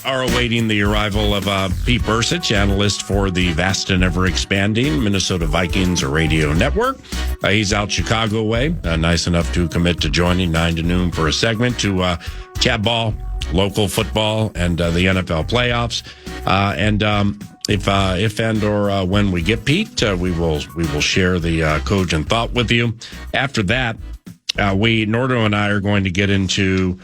are awaiting the arrival of Pete Bercich, analyst for the vast and ever-expanding Minnesota Vikings radio network. He's out Chicago way, nice enough to commit to joining 9 to noon for a segment to chat ball, local football, and the NFL playoffs. If and or when we get Pete, we will share the cogent thought with you. After that, Nordo and I are going to get into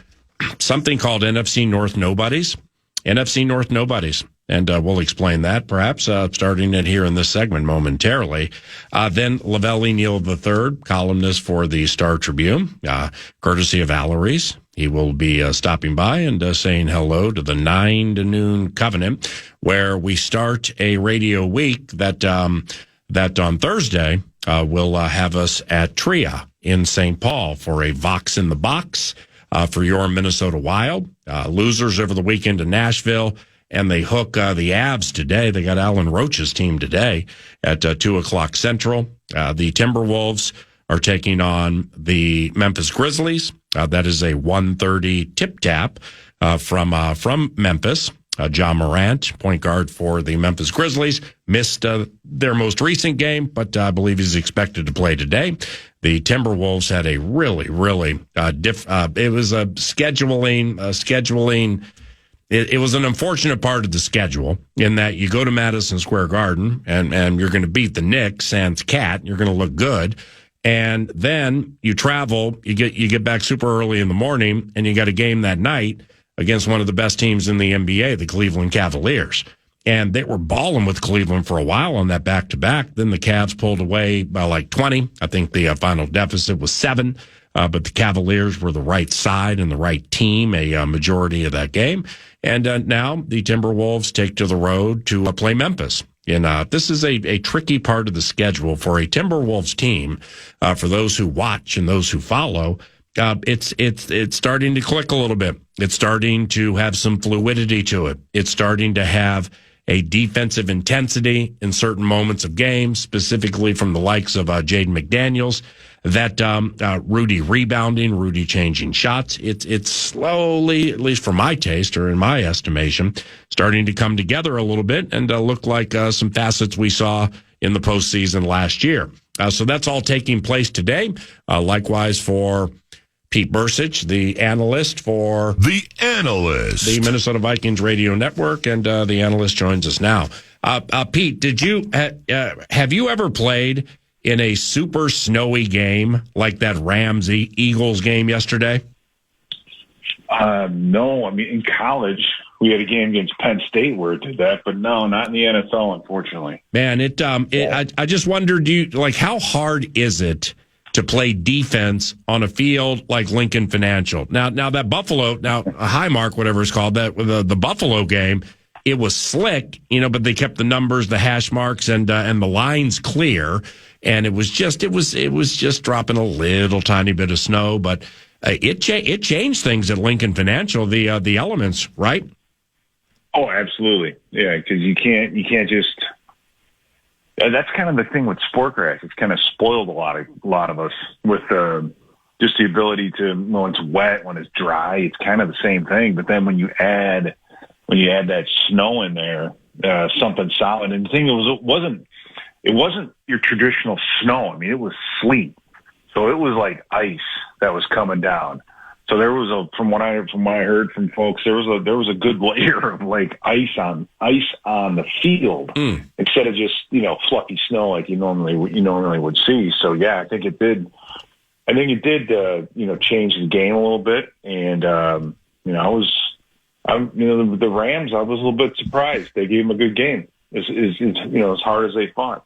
something called NFC North Nobodies. NFC North Nobodies. And we'll explain that, perhaps, starting it here in this segment momentarily. Then Lavelle Neal III, columnist for the Star Tribune, courtesy of Valerie's. He will be stopping by and saying hello to the 9 to noon covenant, where we start a radio week that on Thursday will have us at Tria in St. Paul for a Vox in the Box for your Minnesota Wild. Losers over the weekend to Nashville, and they hook the Avs today. They got Alan Roach's team today at 2 o'clock Central. The Timberwolves are taking on the Memphis Grizzlies. That is a 1:30 tip-tap from Memphis. John Morant, point guard for the Memphis Grizzlies, missed their most recent game, but I believe he's expected to play today. The Timberwolves had a really it was a scheduling. It was an unfortunate part of the schedule in that you go to Madison Square Garden and you're going to beat the Knicks sans Cat. You're going to look good. And then you travel, you get back super early in the morning, and you got a game that night against one of the best teams in the NBA, the Cleveland Cavaliers. And they were balling with Cleveland for a while on that back-to-back. Then the Cavs pulled away by like 20. I think the final deficit was 7. But the Cavaliers were the right side and the right team a majority of that game. And now the Timberwolves take to the road to play Memphis. And this is a tricky part of the schedule for a Timberwolves team. For those who watch and those who follow, it's starting to click a little bit. It's starting to have some fluidity to it. It's starting to have a defensive intensity in certain moments of games, specifically from the likes of Jaden McDaniels. That Rudy rebounding, Rudy changing shots. It's slowly, at least for my taste or in my estimation, starting to come together a little bit and look like some facets we saw in the postseason last year. So that's all taking place today. Likewise for Pete Bercich, the analyst for the Minnesota Vikings radio network, and the analyst joins us now. Pete, did you have you ever played in a super snowy game like that Rams-Eagles game yesterday? No. I mean, in college, we had a game against Penn State where it did that, but no, not in the NFL, unfortunately. Man, I just wondered, how hard is it to play defense on a field like Lincoln Financial? Now that Buffalo, Highmark, whatever it's called, that the Buffalo game, it was slick, but they kept the numbers, the hash marks, and the lines clear. And it was just dropping a little tiny bit of snow, but it changed things at Lincoln Financial. The elements, right? Oh, absolutely, yeah. Because you can't just. That's kind of the thing with sport grass. It's kind of spoiled a lot of us with just the ability to, when it's wet, when it's dry, it's kind of the same thing. But then when you add that snow in there, something solid. And the thing it wasn't your traditional snow. I mean, it was sleet. So it was like ice that was coming down. So there was from what I heard from folks, there was a good layer of like ice on the field instead of just, fluffy snow like you normally would see. So yeah, I think it did change the game a little bit. And the Rams, I was a little bit surprised. They gave them a good game. As hard as they fought.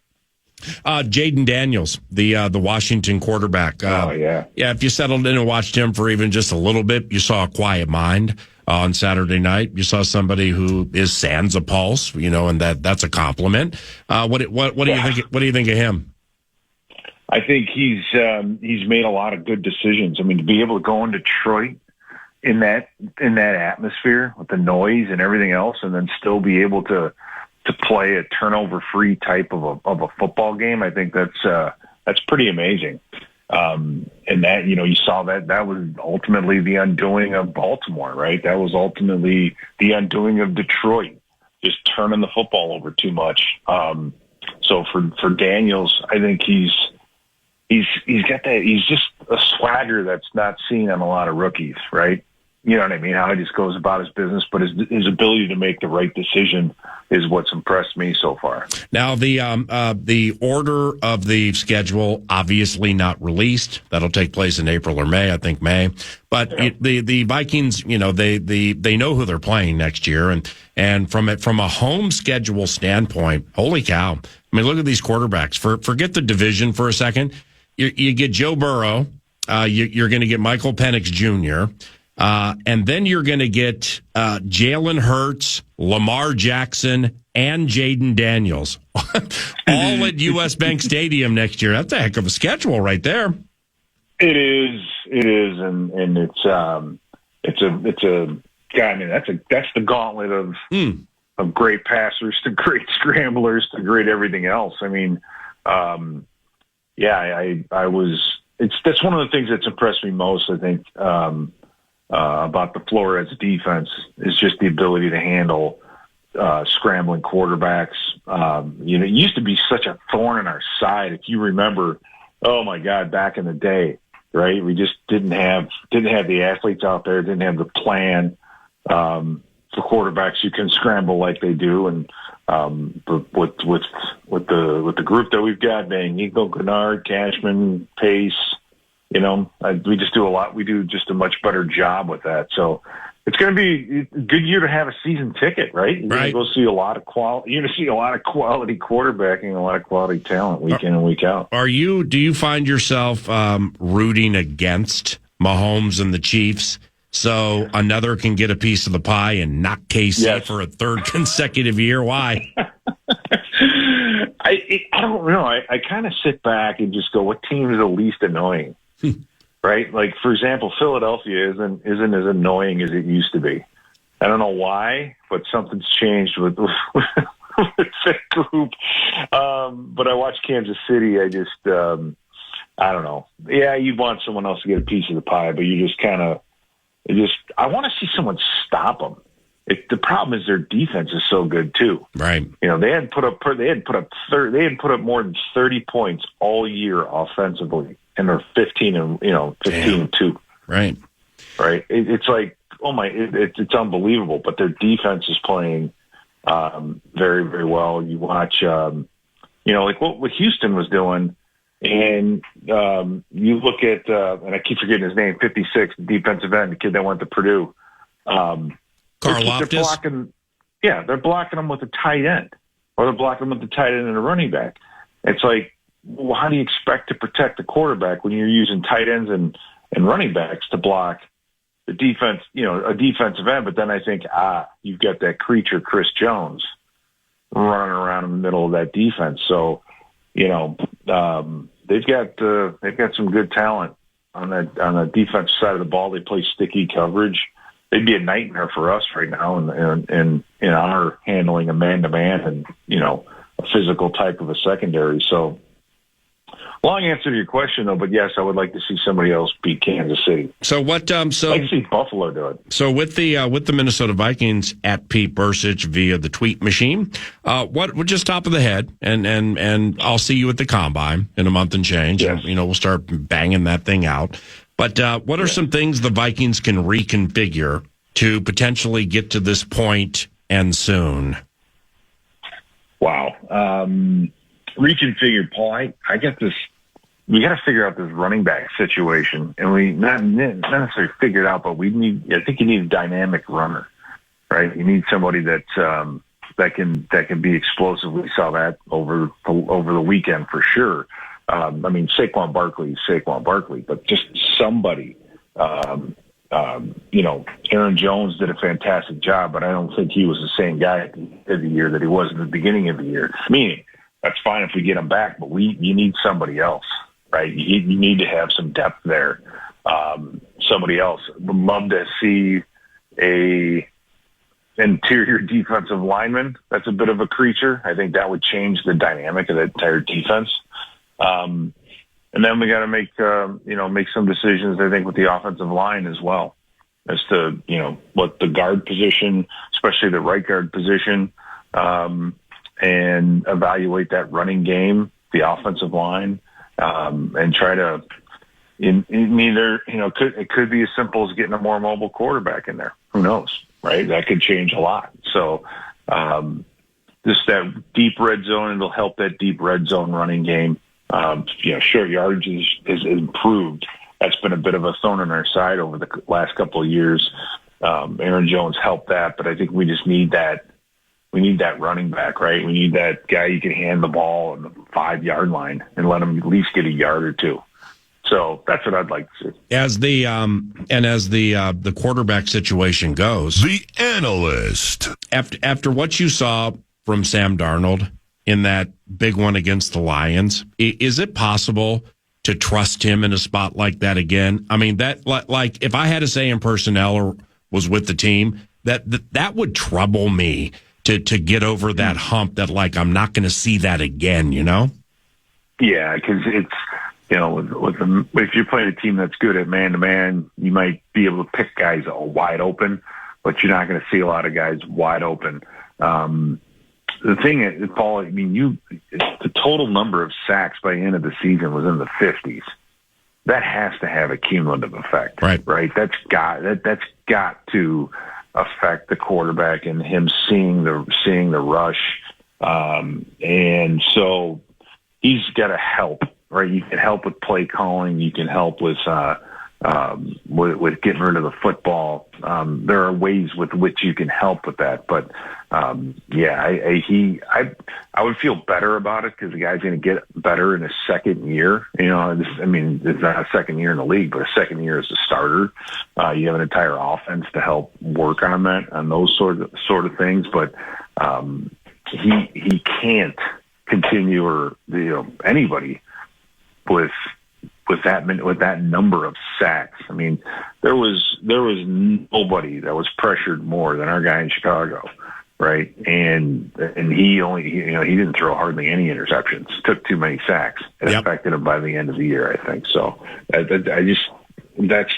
Jaden Daniels, the Washington quarterback. Yeah. If you settled in and watched him for even just a little bit, you saw a quiet mind on Saturday night. You saw somebody who is sans a pulse, and that's a compliment. What do you think? What do you think of him? I think he's made a lot of good decisions. I mean, to be able to go in Detroit in that atmosphere with the noise and everything else, and then still be able to play a turnover-free type of a football game, I think that's pretty amazing. And that, you saw that was ultimately the undoing of Baltimore, right? That was ultimately the undoing of Detroit, just turning the football over too much. So for Daniels, I think he's got that. He's just a swagger that's not seen on a lot of rookies, right? You know what I mean? How he just goes about his business, but his ability to make the right decision is what's impressed me so far. Now, the order of the schedule obviously not released. That'll take place in April or May, I think May. But the Vikings, they know who they're playing next year, and from a home schedule standpoint, holy cow! I mean, look at these quarterbacks. Forget the division for a second. You get Joe Burrow. You're going to get Michael Penix Jr. And then you're going to get Jalen Hurts, Lamar Jackson, and Jaden Daniels, all at U.S. Bank Stadium next year. That's a heck of a schedule right there. It is, and it's a guy. I mean, that's the gauntlet of great passers to great scramblers to great everything else. I mean, that's one of the things that's impressed me most, I think. About the Flores defense is just the ability to handle scrambling quarterbacks. It used to be such a thorn in our side. If you remember, oh my God, back in the day, right? We just didn't have the athletes out there, didn't have the plan for quarterbacks who can scramble like they do. And with the group that we've got, Nico, Gennard, Cashman, Pace. We just do a lot. We do just a much better job with that. So it's going to be a good year to have a season ticket, right? You're going to go see a lot of quality. You're going to see a lot of quality quarterbacking, a lot of quality talent week in and week out. Do you find yourself rooting against Mahomes and the Chiefs so another can get a piece of the pie and knock KC for a third consecutive year? Why? I don't know. I kind of sit back and just go, what team is the least annoying? Right? Like, for example, Philadelphia isn't as annoying as it used to be. I don't know why, but something's changed with that group. But I watch Kansas City. I just, I don't know. Yeah, you want someone else to get a piece of the pie, but you just kind of, I want to see someone stop them. The problem is their defense is so good too. Right. They hadn't put up more than 30 points all year offensively, and they're 15-2. Right. Right. It's like, it's unbelievable. But their defense is playing very, very well. You watch, like what Houston was doing, and you look at, and I keep forgetting his name, 56, the defensive end, the kid that went to Purdue. Karl Loftus? They're blocking them with a tight end, or they're blocking them with a tight end and a running back. It's like, well, how do you expect to protect the quarterback when you're using tight ends and running backs to block the defense, a defensive end? But then I think, you've got that creature, Chris Jones, running around in the middle of that defense. So, they've got some good talent on the defensive side of the ball. They play sticky coverage. They'd be a nightmare for us right now, and in our handling a man-to-man and a physical type of a secondary. So, long answer to your question, though. But yes, I would like to see somebody else beat Kansas City. So what? I'd like to see Buffalo do it. So with the Minnesota Vikings at Pete Bercich via the tweet machine, what just top of the head, and I'll see you at the combine in a month and change. Yes. And, we'll start banging that thing out. But what are some things the Vikings can reconfigure to potentially get to this point and soon? Wow. Reconfigure, Paul. I get this. We got to figure out this running back situation, and we not necessarily figured out, but I think you need a dynamic runner, right? You need somebody that can be explosive. We saw that over the weekend for sure. Saquon Barkley, but just somebody. Aaron Jones did a fantastic job, but I don't think he was the same guy at the end of the year that he was at the beginning of the year. Meaning, that's fine if we get him back, but you need somebody else, right? You need to have some depth there. Somebody else. Would love to see a interior defensive lineman. That's a bit of a creature. I think that would change the dynamic of the entire defense. And then we got to make some decisions, I think, with the offensive line as well, as to, what the guard position, especially the right guard position, and evaluate that running game, the offensive line, and try to, it could be as simple as getting a more mobile quarterback in there. Who knows, right? That could change a lot. So, just that deep red zone, it'll help that deep red zone running game. Short yardage is improved. That's been a bit of a thorn in our side over the last couple of years. Aaron Jones helped that, but I think we just need that. We need that running back, right? We need that guy you can hand the ball on the 5-yard line and let him at least get a yard or two. So that's what I'd like to see. As the quarterback situation goes, the analyst, after what you saw from Sam Darnold in that big one against the Lions, is it possible to trust him in a spot like that again? I mean, that like if I had to say in personnel or was with the team, that would trouble me to get over that hump that like I'm not going to see that again. Yeah, because it's. If you're playing a team that's good at man-to-man, you might be able to pick guys wide open, but you're not going to see a lot of guys wide open. The thing is, Paul, the total number of sacks by the end of the season was in the 50s. That has to have a cumulative effect, right? That's got to affect the quarterback and him seeing the rush, and so he's got to help. Right, you can help with play calling. You can help with getting rid of the football. There are ways with which you can help with that. But I would feel better about it because the guy's going to get better in his second year. It's not a second year in the league, but a second year as a starter. You have an entire offense to help work on those sort of things. But he can't continue, or anybody. With that number of sacks, I mean, there was nobody that was pressured more than our guy in Chicago, right? And he didn't throw hardly any interceptions. Took too many sacks. It affected him by the end of the year, I think. So that's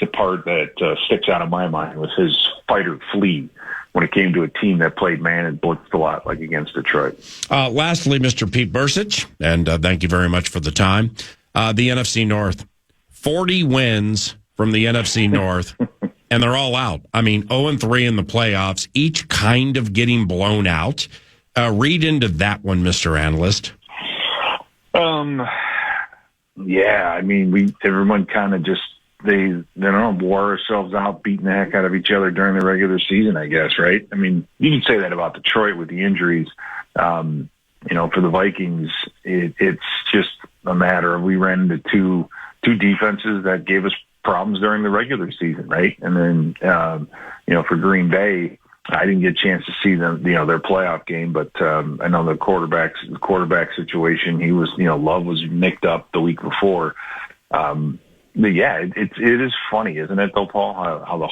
the part that sticks out of my mind was his fight or flee when it came to a team that played man and blitzed a lot, like against Detroit. Lastly, Mr. Pete Bercich, and thank you very much for the time. The NFC North, 40 wins from the NFC North, and they're all out. I mean, 0-3 in the playoffs, each kind of getting blown out. Read into that one, Mr. Analyst. Everyone kind of just, they wore ourselves out, beating the heck out of each other during the regular season, I guess, right? I mean, you can say that about Detroit with the injuries. For the Vikings, it's just a matter of we ran into two defenses that gave us problems during the regular season, right? And then, for Green Bay, I didn't get a chance to see them, their playoff game, but I know the quarterback situation, he was, Love was nicked up the week before. But yeah, it is funny, isn't it, though, Paul, how the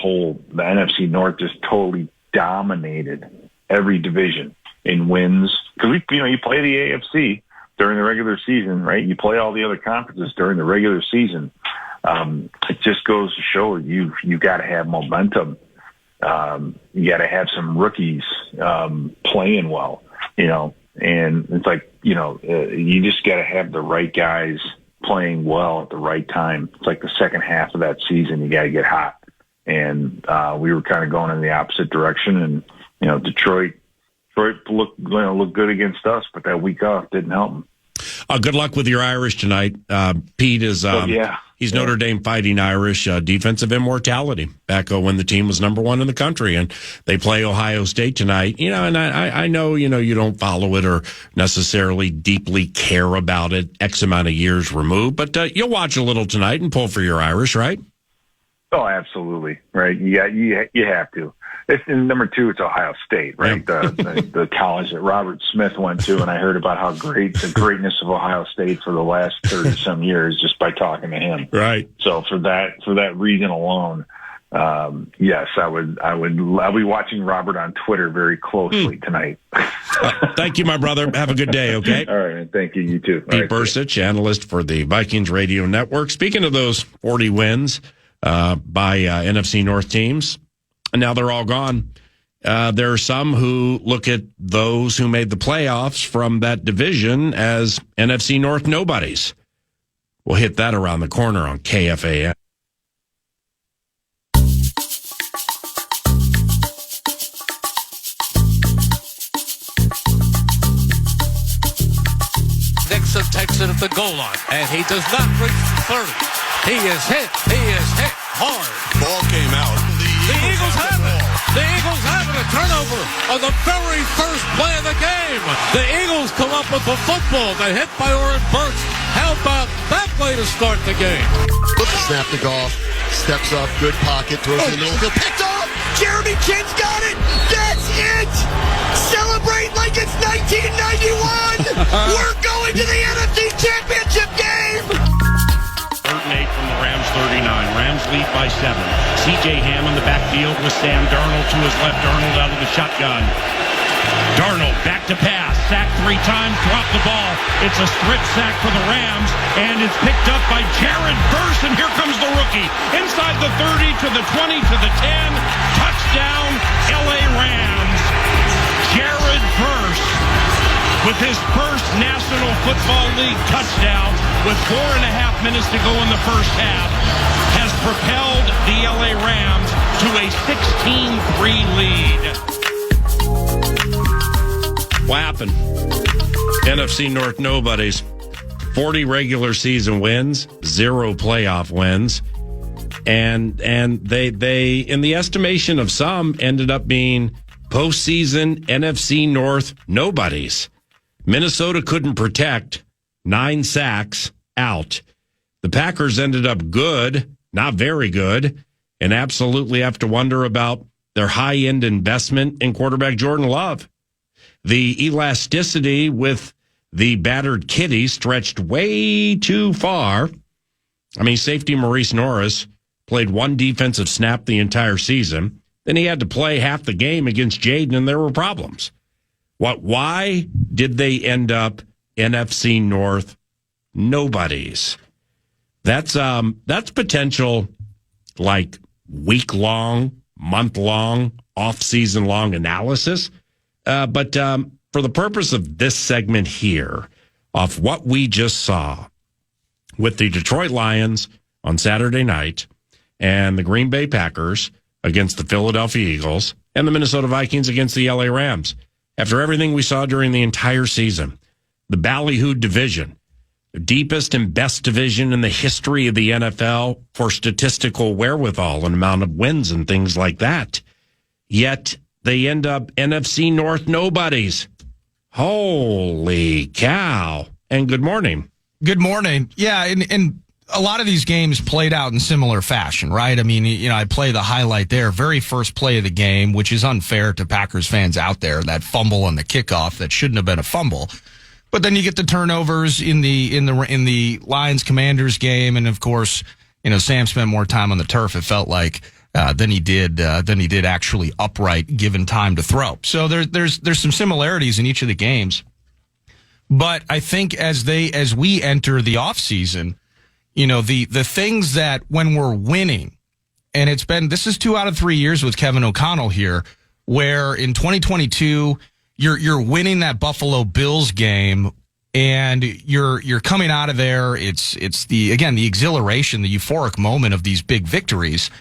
NFC North just totally dominated every division in wins. Because you play the AFC during the regular season, right? You play all the other conferences during the regular season. It just goes to show you got to have momentum. You got to have some rookies playing well, and it's like, you just got to have the right guys playing well at the right time. It's like the second half of that season, you got to get hot. And we were kind of going in the opposite direction. And, Detroit looked good against us, but that week off didn't help them. Good luck with your Irish tonight. Pete is he's Notre Dame Fighting Irish, defensive immortality back when the team was number one in the country, and they play Ohio State tonight. And I know you don't follow it or necessarily deeply care about it X amount of years removed, but you'll watch a little tonight and pull for your Irish, right? Oh, absolutely, right. You have to. And number two, it's Ohio State, right? The college that Robert Smith went to, and I heard about how great the greatness of Ohio State for the last 30-some years just by talking to him. Right. So for that reason alone, yes, I'll be watching Robert on Twitter very closely tonight. Thank you, my brother. Have a good day, okay? All right, man. Thank you. You too. Pete Bercich, analyst for the Vikings Radio Network. Speaking of those 40 wins by NFC North teams, and now they're all gone. There are some who look at those who made the playoffs from that division as NFC North nobodies. We'll hit that around the corner on KFAN. Nixon takes it at the goal line, and he does not reach the 30. He is hit hard. Ball came out. The Eagles have it. The Eagles have it. A turnover on the very first play of the game. The Eagles come up with the football. They hit by Bercich. How about that way to start the game? Snap the golf, steps up, good pocket, throws in the middle field, picked off! Jeremy Chin's got it! That's it! Celebrate like it's 1991! We're going to the NFC Championship game! 3rd and 8 from the Rams 39. Rams lead by 7. C.J. Ham in the backfield with Sam Darnold to his left. Darnold out of the shotgun. Darnold back to pass. Sacked 3 times. Dropped the ball. It's a strip sack for the Rams. And it's picked up by Jared Verse. And here comes the rookie. Inside the 30 to the 20 to the 10. Touchdown, L.A. Rams. Jared Verse with his first National Football League touchdown with 4.5 minutes to go in the first half has propelled the LA Rams to a 16-3 lead. What happened? NFC North nobodies. 40 regular season wins, 0 playoff wins. And they in the estimation of some ended up being postseason NFC North nobodies. Minnesota couldn't protect. 9 sacks out. The Packers ended up good, not very good, and absolutely have to wonder about their high-end investment in quarterback Jordan Love. The elasticity with the battered kitty stretched way too far. I mean, safety Maurice Norris played 1 defensive snap the entire season. Then he had to play half the game against Jaden, and there were problems. Why did they end up NFC North nobodies? That's potential like week-long, month-long, off-season-long analysis. But for the purpose of this segment here, of what we just saw with the Detroit Lions on Saturday night and the Green Bay Packers against the Philadelphia Eagles and the Minnesota Vikings against the LA Rams, after everything we saw during the entire season, the ballyhooed division, the deepest and best division in the history of the NFL for statistical wherewithal and amount of wins and things like that. Yet they end up NFC North nobodies. Holy cow. And good morning. Good morning. Yeah, and a lot of these games played out in similar fashion, right? I mean, I play the highlight there, very first play of the game, which is unfair to Packers fans out there, that fumble on the kickoff that shouldn't have been a fumble. But then you get the turnovers in the Lions Commanders game, and of course, Sam spent more time on the turf, it felt like, than he did actually upright given time to throw. So there's some similarities in each of the games. But I think as we enter the offseason, the things that when we're winning, and this is 2 out of 3 years with Kevin O'Connell here, where in 2022, you're winning that Buffalo Bills game and you're coming out of there. It's the exhilaration, the euphoric moment of these big victories.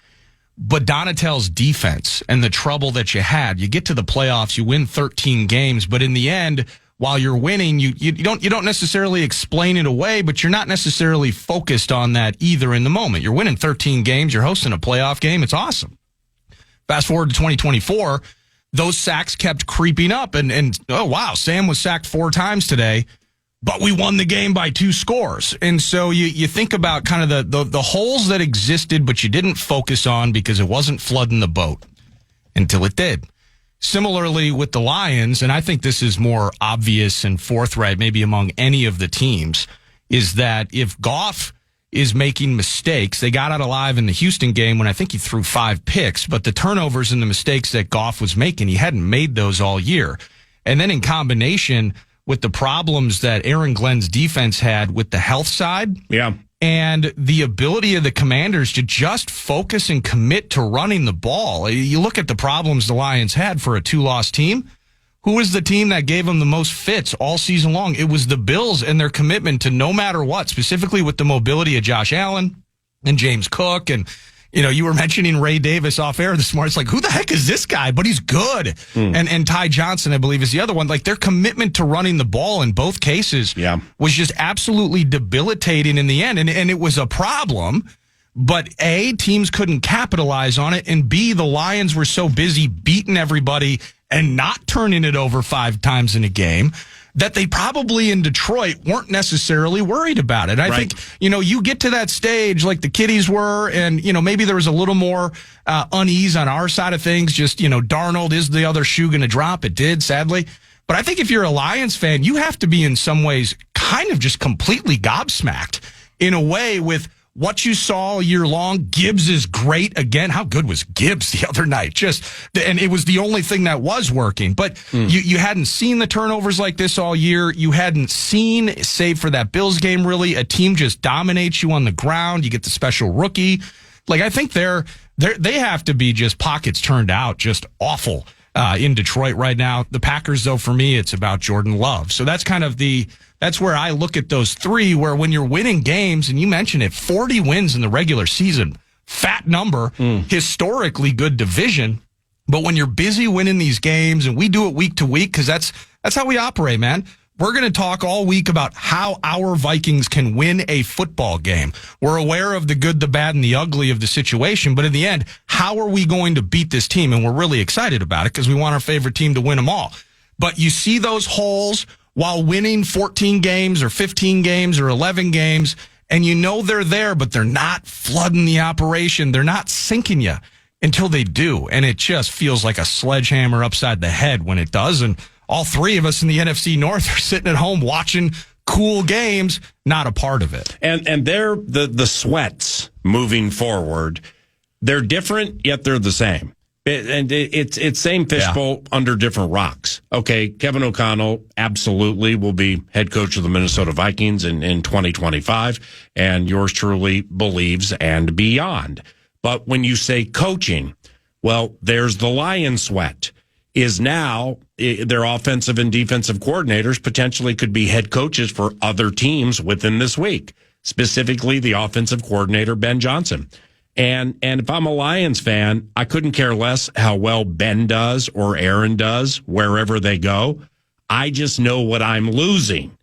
But Donatell's defense and the trouble that you had, you get to the playoffs, you win 13 games, but in the end, while you're winning, you don't necessarily explain it away, but you're not necessarily focused on that either in the moment. You're winning 13 games, you're hosting a playoff game, it's awesome. Fast forward to 2024, those sacks kept creeping up, and oh wow, Sam was sacked 4 times today, but we won the game by 2 scores. And so you think about kind of the holes that existed, but you didn't focus on because it wasn't flooding the boat until it did. Similarly with the Lions, and I think this is more obvious and forthright maybe among any of the teams, is that if Goff is making mistakes. They got out alive in the Houston game when I think he threw 5 picks, but the turnovers and the mistakes that Goff was making, he hadn't made those all year. And then in combination with the problems that Aaron Glenn's defense had with the health side. Yeah. And the ability of the Commanders to just focus and commit to running the ball. You look at the problems the Lions had for a 2-loss team. Who was the team that gave them the most fits all season long? It was the Bills and their commitment to no matter what, specifically with the mobility of Josh Allen and James Cook. And, you were mentioning Ray Davis off air this morning. It's like, who the heck is this guy? But he's good. And Ty Johnson, I believe, is the other one. Like, their commitment to running the ball in both cases was just absolutely debilitating in the end. And it was a problem. But A, teams couldn't capitalize on it. And B, the Lions were so busy beating everybody and not turning it over 5 times in a game that they probably in Detroit weren't necessarily worried about it. I think, you get to that stage like the Kitties were, and, maybe there was a little more unease on our side of things. Just, Darnold, is the other shoe going to drop? It did, sadly. But I think if you're a Lions fan, you have to be in some ways kind of just completely gobsmacked in a way with what you saw all year long. Gibbs is great again. How good was Gibbs the other night? And it was the only thing that was working. But you hadn't seen the turnovers like this all year. You hadn't seen, save for that Bills game, really, a team just dominates you on the ground. You get the special rookie. Like, I think they have to be just pockets turned out, just awful in Detroit right now. The Packers, though, for me, it's about Jordan Love. So that's kind of that's where I look at those 3, where when you're winning games, and you mentioned it, 40 wins in the regular season, fat number, historically good division. But when you're busy winning these games, and we do it week to week, because that's how we operate, man. We're going to talk all week about how our Vikings can win a football game. We're aware of the good, the bad, and the ugly of the situation, but in the end, how are we going to beat this team? And we're really excited about it because we want our favorite team to win them all. But you see those holes while winning 14 games or 15 games or 11 games, and they're there, but they're not flooding the operation. They're not sinking you until they do, and it just feels like a sledgehammer upside the head when it does. And all 3 of us in the NFC North are sitting at home watching cool games, not a part of it. And they're the sweats moving forward. They're different, yet they're the same. It's same fishbowl under different rocks. Okay, Kevin O'Connell absolutely will be head coach of the Minnesota Vikings in 2025, and yours truly believes and beyond. But when you say coaching, well, there's the Lion sweat. Is now their offensive and defensive coordinators potentially could be head coaches for other teams within this week, specifically the offensive coordinator, Ben Johnson. And if I'm a Lions fan, I couldn't care less how well Ben does or Aaron does wherever they go. I just know what I'm losing.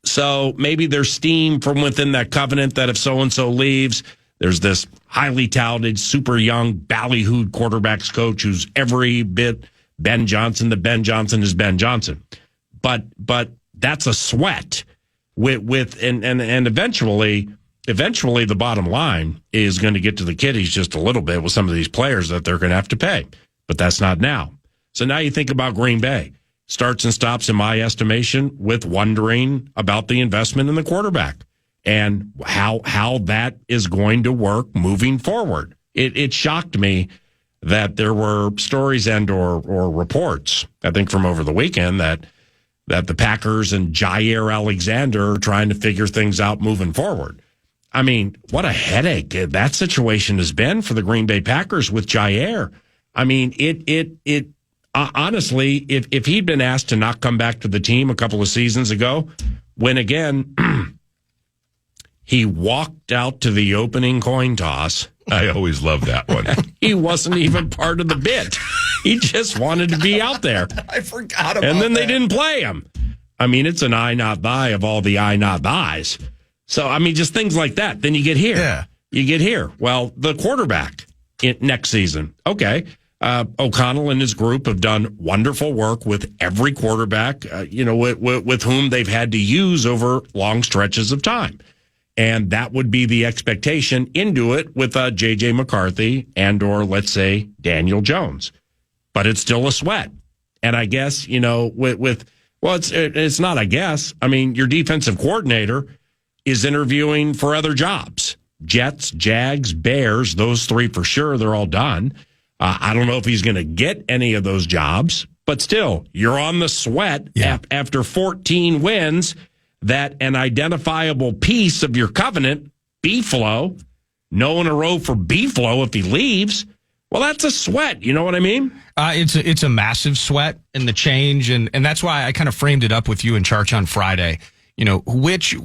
So maybe there's steam from within that covenant that if so-and-so leaves, there's this highly touted, super young, ballyhooed quarterbacks coach who's every bit Ben Johnson. The Ben Johnson is Ben Johnson. But that's a sweat with and eventually the bottom line is going to get to the kiddies just a little bit with some of these players that they're going to have to pay. But that's not now. So now you think about Green Bay. Starts and stops, in my estimation, with wondering about the investment in the quarterback and how that is going to work moving forward. It shocked me that there were stories and or reports, I think from over the weekend, that the Packers and Jair Alexander are trying to figure things out moving forward. I mean, what a headache that situation has been for the Green Bay Packers with Jair. I mean, it honestly, if he'd been asked to not come back to the team a couple of seasons ago, when again he walked out to the opening coin toss. I always love that one. He wasn't even part of the bit. He just wanted to be out there. I forgot about that. And then they didn't play him. I mean, it's an I not thy of all the I not thys. So, I mean, just things like that. Then you get here. Yeah. You get here. Well, the quarterback next season. Okay. O'Connell and his group have done wonderful work with every quarterback, with whom they've had to use over long stretches of time. And that would be the expectation into it with J.J. McCarthy and or, let's say, Daniel Jones. But it's still a sweat. And I guess, it's not I guess. I mean, your defensive coordinator, is interviewing for other jobs. Jets, Jags, Bears, those three for sure, they're all done. I don't know if he's going to get any of those jobs, but still, you're on the sweat after 14 wins, that an identifiable piece of your covenant, B-Flow, no in a row for B-Flow if he leaves. Well, that's a sweat. You know what I mean? It's a massive sweat in the change, and that's why I kind of framed it up with you in Church on Friday. You know, which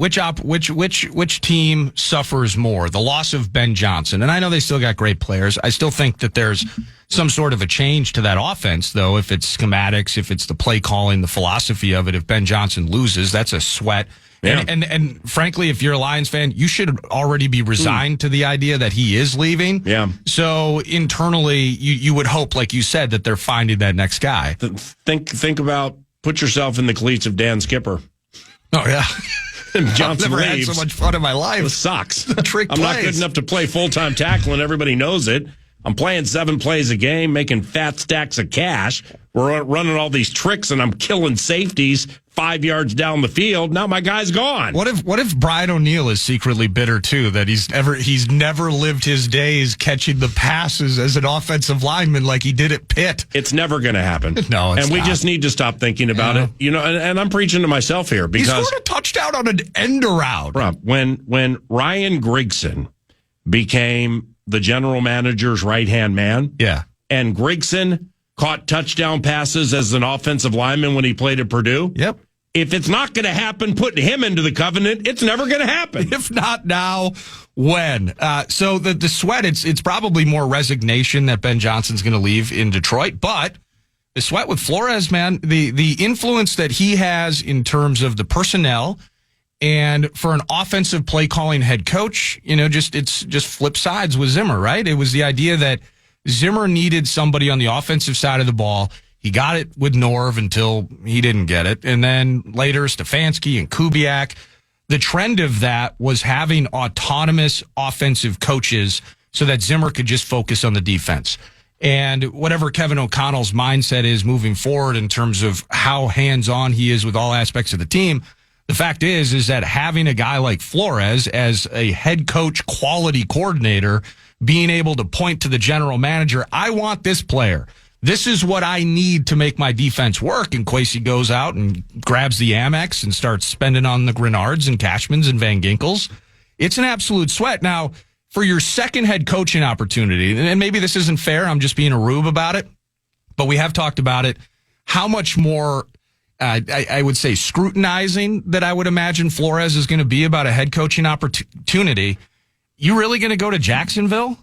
team suffers more? The loss of Ben Johnson. And I know they still got great players. I still think that there's some sort of a change to that offense, though, if it's schematics, if it's the play calling, the philosophy of it. If Ben Johnson loses, that's a sweat. Yeah. And frankly, if you're a Lions fan, you should already be resigned to the idea that he is leaving. Yeah. So internally, you would hope, like you said, that they're finding that next guy. Think about, put yourself in the cleats of Dan Skipper. Oh, yeah. Johnson I've never leaves. had so much fun in my life. It sucks. I'm not good enough to play full-time tackle, and everybody knows it. I'm playing 7 plays a game, making fat stacks of cash. We're running all these tricks, and I'm killing safeties 5 yards down the field. Now my guy's gone. What if Brian O'Neill is secretly bitter too, that he's never lived his days catching the passes as an offensive lineman like he did at Pitt? It's never going to happen. No, it's and we not. just need to stop thinking about it. You know, and I'm preaching to myself here because he scored a touchdown on an end around. Rob, when Ryan Grigson became the general manager's right-hand man, and Grigson caught touchdown passes as an offensive lineman when he played at Purdue. Yep. If it's not going to happen, putting him into the covenant, it's never going to happen. If not now, when? So the sweat, it's probably more resignation that Ben Johnson's going to leave in Detroit, but the sweat with Flores, man, the influence that he has in terms of the personnel, and for an offensive play calling head coach, you know, it's just flip sides with Zimmer, right? It was the idea that Zimmer needed somebody on the offensive side of the ball. He got it with Norv until he didn't get it. And then later, Stefanski and Kubiak. The trend of that was having autonomous offensive coaches so that Zimmer could just focus on the defense. And whatever Kevin O'Connell's mindset is moving forward in terms of how hands-on he is with all aspects of the team, the fact is that having a guy like Flores as a head coach quality coordinator, being able to point to the general manager, I want this player. This is what I need to make my defense work. And Kwesi goes out and grabs the Amex and starts spending on the Grenards and Cashmans and Van Ginkels. It's an absolute sweat. Now, for your second head coaching opportunity, and maybe this isn't fair, I'm just being a rube about it, but we have talked about it, how much more, I would say, scrutinizing that I would imagine Flores is going to be about a head coaching opportunity. You really going to go to Jacksonville?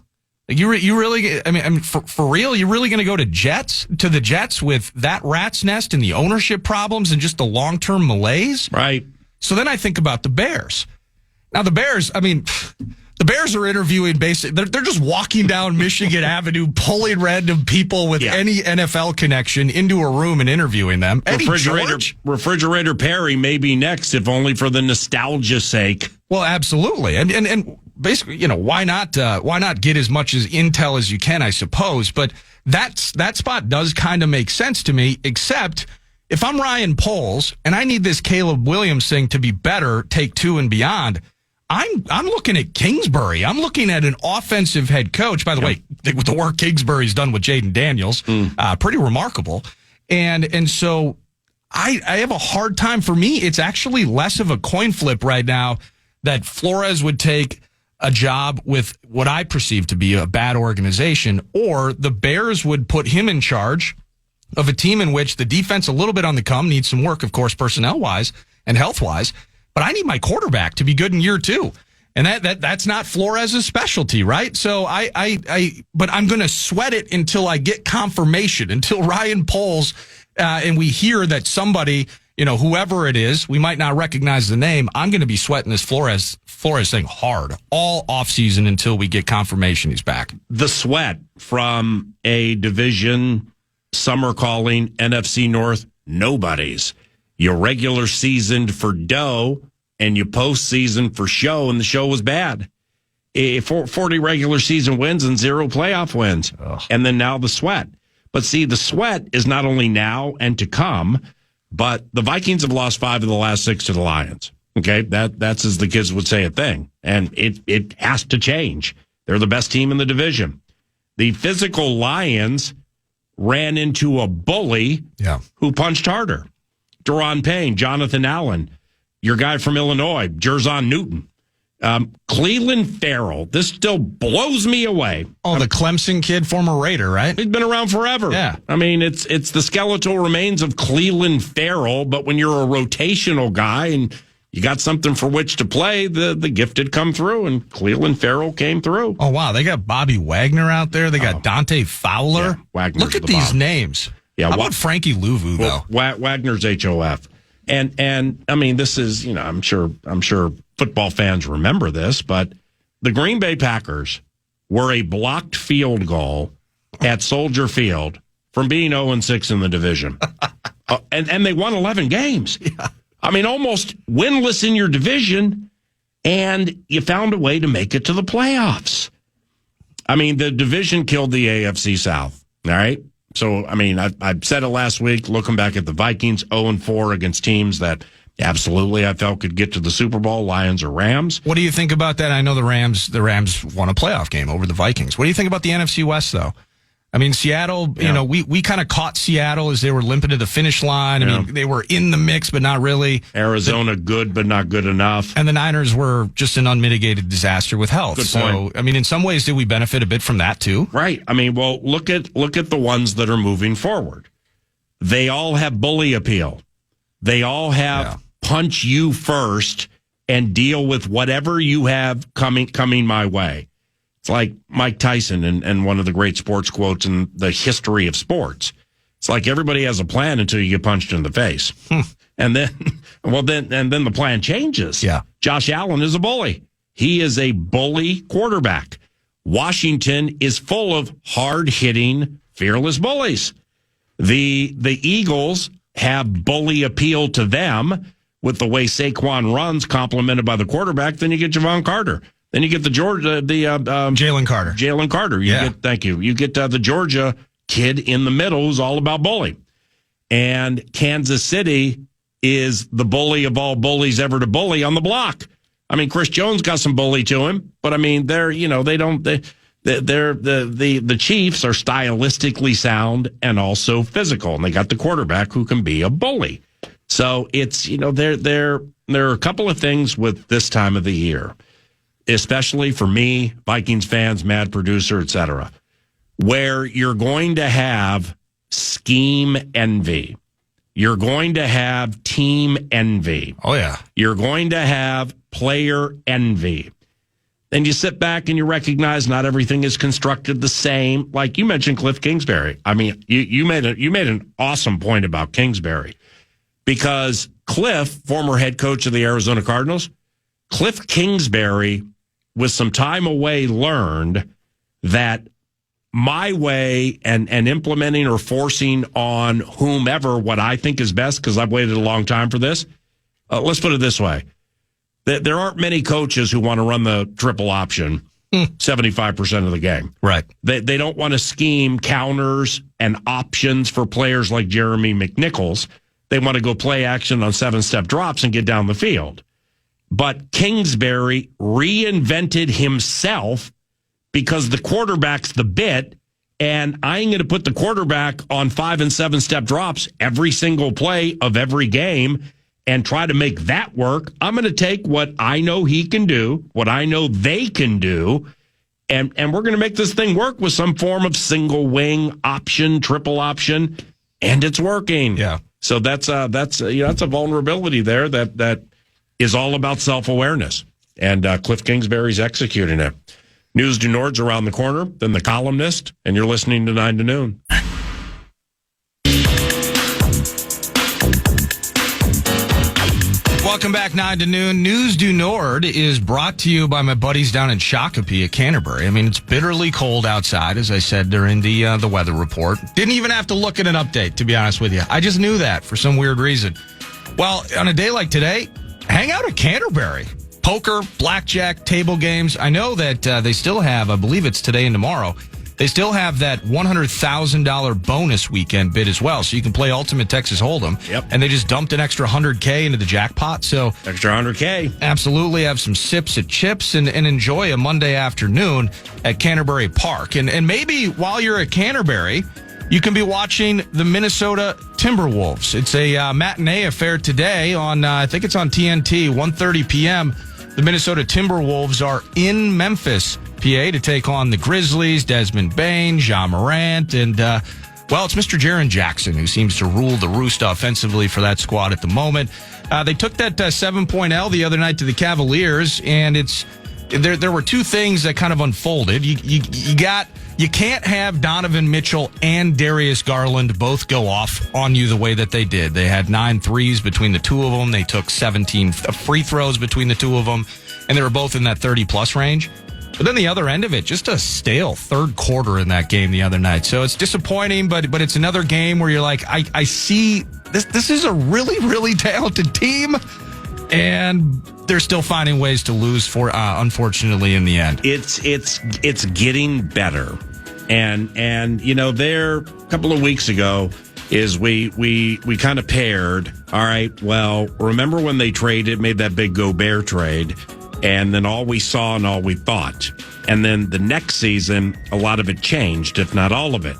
You really, I mean, for real, you're really going to go to the Jets with that rat's nest and the ownership problems and just the long-term malaise? Right. So then I think about the Bears. Now the Bears, I mean, the Bears are interviewing basically, they're just walking down Michigan Avenue, pulling random people with any NFL connection into a room and interviewing them. Refrigerator Perry may be next, if only for the nostalgia's sake. Well, absolutely. And basically, you know, why not get as much as intel as you can, I suppose. But that spot does kind of make sense to me, except if I'm Ryan Poles and I need this Caleb Williams thing to be better, take 2 and beyond, I'm looking at Kingsbury. I'm looking at an offensive head coach. By the way, the work Kingsbury's done with Jaden Daniels, pretty remarkable. And so I have a hard time. For me, it's actually less of a coin flip right now that Flores would take a job with what I perceive to be a bad organization, or the Bears would put him in charge of a team in which the defense a little bit on the come, needs some work, of course, personnel-wise and health-wise, but I need my quarterback to be good in year 2. And that's not Flores' specialty, right? So but I'm going to sweat it until I get confirmation, until Ryan Poles, and we hear that somebody, you know, whoever it is, we might not recognize the name. I'm going to be sweating this Flores thing hard all offseason until we get confirmation he's back. The sweat from a division, some are calling NFC North nobodies. You regular seasoned for dough and you postseason for show, and the show was bad. 40 regular season wins and 0 playoff wins. Ugh. And then now the sweat. But see, the sweat is not only now and to come, but the Vikings have lost 5 of the last 6 to the Lions. Okay, that's as the kids would say a thing. And it has to change. They're the best team in the division. The physical Lions ran into a bully who punched harder. Daron Payne, Jonathan Allen, your guy from Illinois, Jerzon Newton. Cleveland Farrell, this still blows me away. Oh, the Clemson kid, former Raider, right? He's been around forever. Yeah. I mean, it's the skeletal remains of Cleveland Farrell, but when you're a rotational guy and you got something for which to play, the gift had come through, and Cleveland Farrell came through. Oh, wow. They got Bobby Wagner out there. They got Dante Fowler. Yeah, Wagner's Look at the these bomb. names. Yeah, How about Frankie Louvu, though? Wagner's HOF. And I mean, this is, I'm sure football fans remember this, but the Green Bay Packers were a blocked field goal at Soldier Field from being 0-6 in the division. And they won 11 games. Yeah. I mean, almost winless in your division, and you found a way to make it to the playoffs. I mean, the division killed the AFC South, all right? So, I mean, I said it last week, looking back at the Vikings, 0-4 against teams that absolutely I felt could get to the Super Bowl, Lions or Rams. What do you think about that? I know the Rams won a playoff game over the Vikings. What do you think about the NFC West, though? I mean, Seattle, we kind of caught Seattle as they were limping to the finish line. I mean, they were in the mix, but not really. Arizona, good, but not good enough. And the Niners were just an unmitigated disaster with health. Good point. So, I mean, in some ways, did we benefit a bit from that, too? Right. I mean, well, look at the ones that are moving forward. They all have bully appeal. They all have punch you first and deal with whatever you have coming my way. It's like Mike Tyson and one of the great sports quotes in the history of sports. It's like everybody has a plan until you get punched in the face. And then the plan changes. Yeah. Josh Allen is a bully. He is a bully quarterback. Washington is full of hard-hitting, fearless bullies. The Eagles have bully appeal to them with the way Saquon runs, complemented by the quarterback. Then you get Javon Carter. Then you get the Jalen Carter. Jalen Carter. Thank you. You get the Georgia kid in the middle who's all about bully. And Kansas City is the bully of all bullies ever to bully on the block. I mean, Chris Jones got some bully to him, but I mean, the Chiefs are stylistically sound and also physical, and they got the quarterback who can be a bully. So it's, there are a couple of things with this time of the year, especially for me, Vikings fans, mad producer, etc., where you're going to have scheme envy. You're going to have team envy. Oh, yeah. You're going to have player envy. Then you sit back and you recognize not everything is constructed the same. Like you mentioned Cliff Kingsbury. I mean, you made an awesome point about Kingsbury, because Cliff, former head coach of the Arizona Cardinals, Cliff Kingsbury, with some time away, learned that my way and implementing or forcing on whomever what I think is best, because I've waited a long time for this. Let's put it this way. There aren't many coaches who want to run the triple option 75% of the game. Right. They don't want to scheme counters and options for players like Jeremy McNichols. They want to go play action on 7-step drops and get down the field. But Kingsbury reinvented himself because the quarterback's the bit, and I'm going to put the quarterback on 5 and 7-step drops every single play of every game and try to make that work. I'm going to take what I know he can do, what I know they can do, and we're going to make this thing work with some form of single wing option, triple option, and it's working. Yeah. So that's a vulnerability there that is all about self-awareness, and Cliff Kingsbury's executing it. News du Nord's around the corner, then the columnist, and you're listening to 9 to Noon. Welcome back, 9 to Noon. News du Nord is brought to you by my buddies down in Shakopee at Canterbury. I mean, it's bitterly cold outside, as I said during the weather report. Didn't even have to look at an update, to be honest with you. I just knew that for some weird reason. Well, on a day like today, hang out at Canterbury. Poker, blackjack, table games. I know that they still have, I believe it's today and tomorrow, they still have that $100,000 bonus weekend bid as well. So you can play Ultimate Texas Hold'em. Yep. And they just dumped an extra $100K into the jackpot. So Extra $100K. absolutely have some sips at Chips and enjoy a Monday afternoon at Canterbury Park. And maybe while you're at Canterbury, you can be watching the Minnesota Timberwolves. It's a matinee affair today on, I think it's on TNT, 1:30 p.m. The Minnesota Timberwolves are in Memphis, PA, to take on the Grizzlies, Desmond Bane, Ja Morant, and, it's Mr. Jaren Jackson who seems to rule the roost offensively for that squad at the moment. They took that 7-point L the other night to the Cavaliers, and there were two things that kind of unfolded. You can't have Donovan Mitchell and Darius Garland both go off on you the way that they did. They had 9 threes between the two of them. They took 17 free throws between the two of them, and they were both in that 30-plus range. But then the other end of it, just a stale third quarter in that game the other night. So it's disappointing, but it's another game where you're like, I see this is a really, really talented team, and they're still finding ways to lose for unfortunately in the end. It's getting better, and there a couple of weeks ago is we kind of paired. All right, well, remember when they made that big Gobert trade, and then all we saw and all we thought, and then the next season a lot of it changed, if not all of it.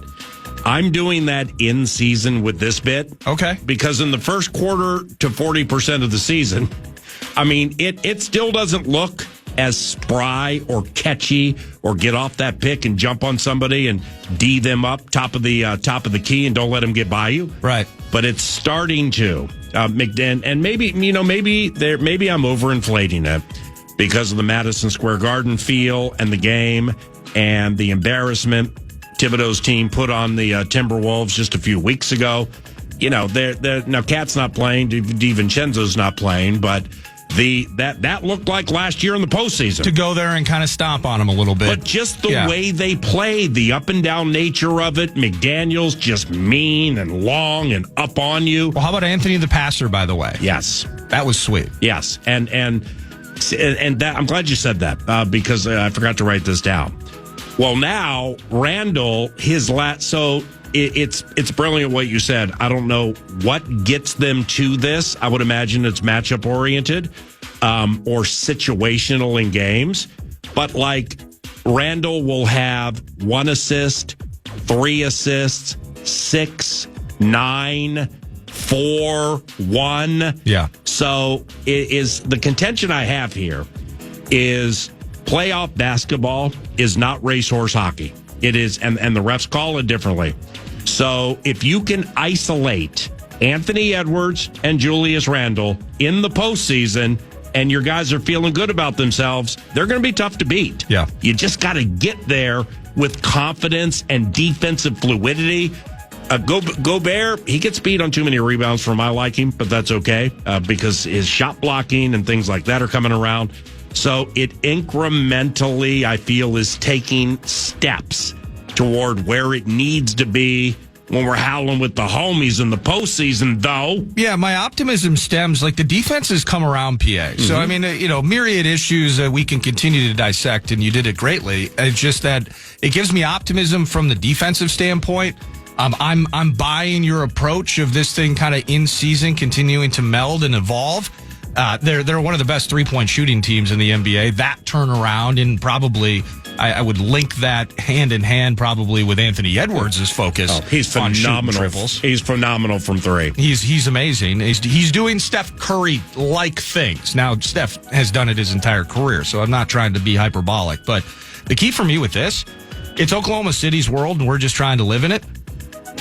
I'm doing that in season with this bit, okay, because in the first quarter to 40% of the season, I mean, it still doesn't look as spry or catchy or get off that pick and jump on somebody and D them up top of the key and don't let them get by you. Right. But it's starting to. And maybe I'm overinflating it because of the Madison Square Garden feel and the game and the embarrassment Thibodeau's team put on the Timberwolves just a few weeks ago. Now Cat's not playing, DiVincenzo's not playing, but that looked like last year in the postseason. To go there and kind of stomp on them a little bit. But just the way they played, the up and down nature of it, McDaniels just mean and long and up on you. Well, how about Anthony the Passer, by the way? Yes. That was sweet. Yes. And that, I'm glad you said that because I forgot to write this down. Well, now, Randall, it's brilliant what you said. I don't know what gets them to this. I would imagine it's matchup oriented or situational in games. But like Randall will have 1 assist, 3 assists, 6, 9, 4, 1. Yeah. So it is the contention I have here is playoff basketball is not racehorse hockey. It is, and the refs call it differently. So if you can isolate Anthony Edwards and Julius Randle in the postseason and your guys are feeling good about themselves, they're going to be tough to beat. Yeah. You just got to get there with confidence and defensive fluidity. Gobert, he gets beat on too many rebounds for my liking, but that's okay because his shot blocking and things like that are coming around. So it incrementally, I feel, is taking steps toward where it needs to be when we're howling with the homies in the postseason, though. Yeah, my optimism stems, like the defense has come around, PA. Mm-hmm. So, I mean, myriad issues that we can continue to dissect, and you did it greatly. It's just that it gives me optimism from the defensive standpoint. I'm buying your approach of this thing kind of in season, continuing to meld and evolve. They're one of the best 3-point shooting teams in the NBA. That turnaround, and probably I would link that hand in hand probably with Anthony Edwards' focus. Oh, he's phenomenal. He's phenomenal from 3. He's amazing. He's doing Steph Curry-like things. Now, Steph has done it his entire career, so I'm not trying to be hyperbolic. But the key for me with this, it's Oklahoma City's world, and we're just trying to live in it.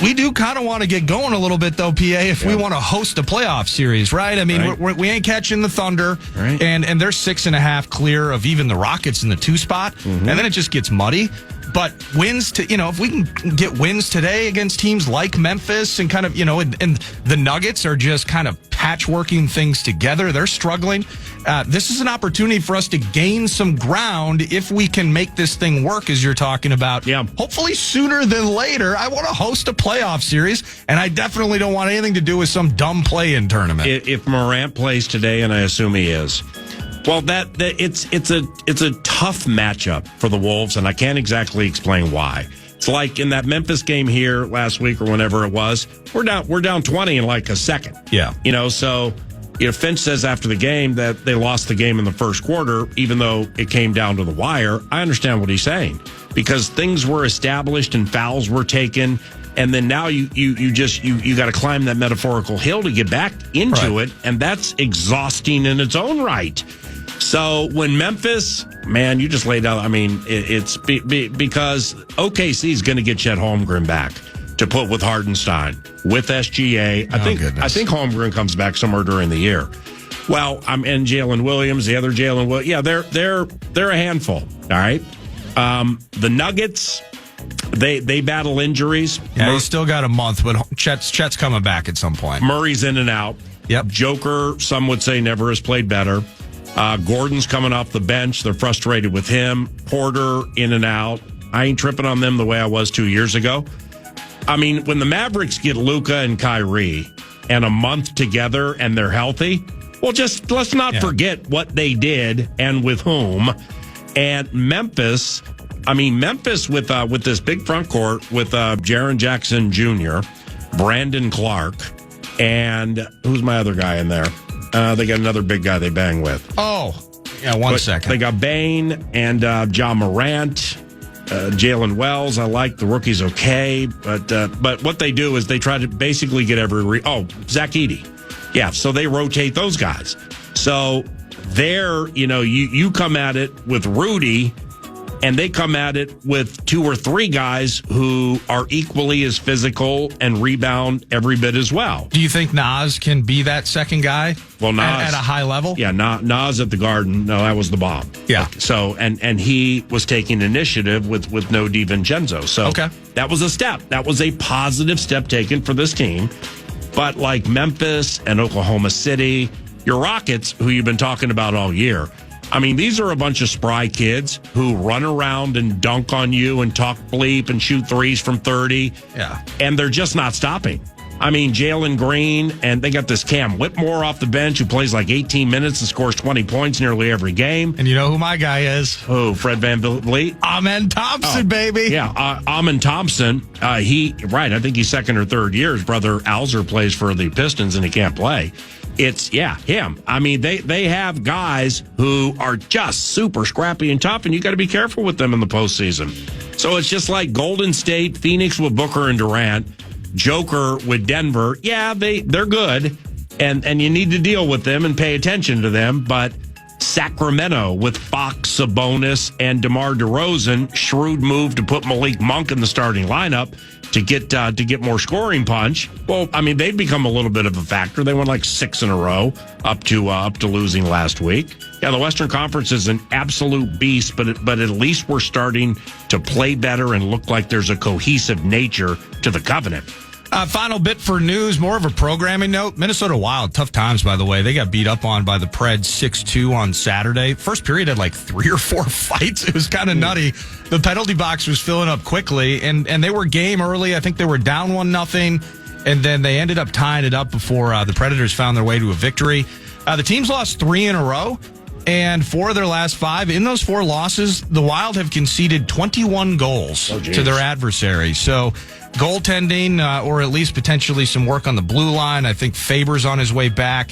We do kind of want to get going a little bit, though, PA, if we want to host a playoff series, right? I mean, we ain't catching the Thunder, and they're 6.5 clear of even the Rockets in the 2 spot, and then it just gets muddy. But wins, if we can get wins today against teams like Memphis and kind of, and the Nuggets are just kind of patchworking things together. They're struggling. This is an opportunity for us to gain some ground if we can make this thing work, as you're talking about. Yeah. Hopefully sooner than later. I want to host a playoff series, and I definitely don't want anything to do with some dumb play-in tournament. If Morant plays today, and I assume he is, well, it's a tough matchup for the Wolves, and I can't exactly explain why. It's like in that Memphis game here last week or whenever it was, we're down 20 in like a second. Yeah. So Finch says after the game that they lost the game in the first quarter, even though it came down to the wire. I understand what he's saying because things were established and fouls were taken. And then now you got to climb that metaphorical hill to get back into it. And that's exhausting in its own right. So when Memphis, man, you just laid out, I mean, it's because OKC is going to get Chet Holmgren back to put with Hardenstein, with SGA. I think Holmgren comes back somewhere during the year. Well, and Jalen Williams, the other Jalen Williams. Yeah, they're a handful. All right. The Nuggets, they battle injuries. Yeah, he's still got a month, but Chet's coming back at some point. Murray's in and out. Yep. Joker, some would say, never has played better. Gordon's coming off the bench. They're frustrated with him. Porter in and out. I ain't tripping on them the way I was 2 years ago. I mean, when the Mavericks get Luka and Kyrie and a month together and they're healthy, well, just let's not forget what they did and with whom. And Memphis with this big front court with Jaren Jackson Jr., Brandon Clark, and who's my other guy in there? They got another big guy they bang with. Oh, yeah, one second. They got Bane and John Morant, Jalen Wells. I like the rookie's okay, but what they do is they try to basically get Zach Edey. Yeah, so they rotate those guys. So there, you come at it with Rudy, and they come at it with 2 or 3 guys who are equally as physical and rebound every bit as well. Do you think Nas can be that second guy? Well, Nas at a high level? Yeah, Nas at the Garden. No, that was the bomb. Yeah. So and he was taking initiative with no DiVincenzo. So that was a step. That was a positive step taken for this team. But like Memphis and Oklahoma City, your Rockets, who you've been talking about all year, I mean, these are a bunch of spry kids who run around and dunk on you and talk bleep and shoot threes from 30. Yeah. And they're just not stopping. I mean, Jalen Green, and they got this Cam Whitmore off the bench who plays like 18 minutes and scores 20 points nearly every game. And you know who my guy is? Who? Fred VanVleet? Amen Thompson, baby. Yeah, Amen Thompson. I think he's second or third year. His brother Alzer plays for the Pistons and he can't play. It's, him. I mean, they have guys who are just super scrappy and tough, and you got to be careful with them in the postseason. So it's just like Golden State, Phoenix with Booker and Durant, Joker with Denver. Yeah, they're good, and you need to deal with them and pay attention to them. But Sacramento with Fox, Sabonis, and DeMar DeRozan, shrewd move to put Malik Monk in the starting lineup to get more scoring punch. Well, I mean, they've become a little bit of a factor. They won like 6 in a row up to losing last week. Yeah, the Western Conference is an absolute beast, but at least we're starting to play better and look like there's a cohesive nature to the Covenant. Final bit for news, more of a programming note. Minnesota Wild, tough times, by the way. They got beat up on by the Preds 6-2 on Saturday. First period had like 3 or 4 fights. It was kind of nutty. The penalty box was filling up quickly, and they were game early. I think they were down 1-0, and then they ended up tying it up before the Predators found their way to a victory. The teams lost 3 in a row, and 4 of their last 5. In those 4 losses, the Wild have conceded 21 goals to their adversaries. So goaltending, or at least potentially some work on the blue line. I think Faber's on his way back,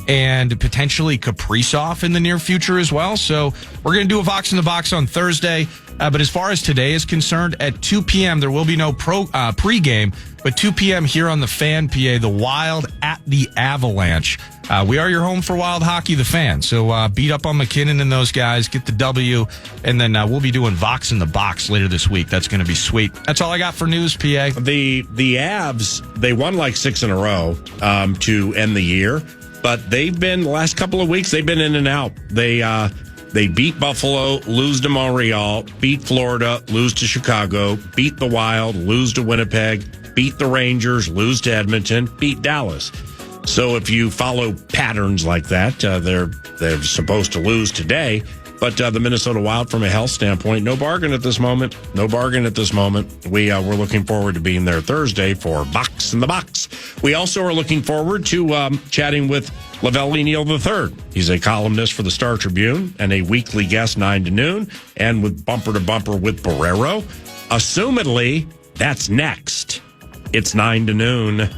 and potentially Kaprizov in the near future as well. So we're going to do a Vox in the Box on Thursday. But as far as today is concerned, at 2 p.m., there will be no pregame, but 2 p.m. here on the Fan PA, the Wild at the Avalanche. We are your home for Wild Hockey, the Fan. So beat up on McKinnon and those guys, get the W, and then we'll be doing Vox in the Box later this week. That's going to be sweet. That's all I got for news, PA. The Avs, they won like 6 in a row to end the year, but they've been, the last couple of weeks, they've been in and out. They beat Buffalo, lose to Montreal, beat Florida, lose to Chicago, beat the Wild, lose to Winnipeg, beat the Rangers, lose to Edmonton, beat Dallas. So if you follow patterns like that, they're supposed to lose today. But the Minnesota Wild, from a health standpoint, no bargain at this moment. No bargain at this moment. We're looking forward to being there Thursday for Vox in the Box. We also are looking forward to chatting with Lavelle Neal III. He's a columnist for the Star Tribune and a weekly guest 9 to noon, and with Bumper to Bumper with Barrero. assumedly, that's next. It's 9 to noon.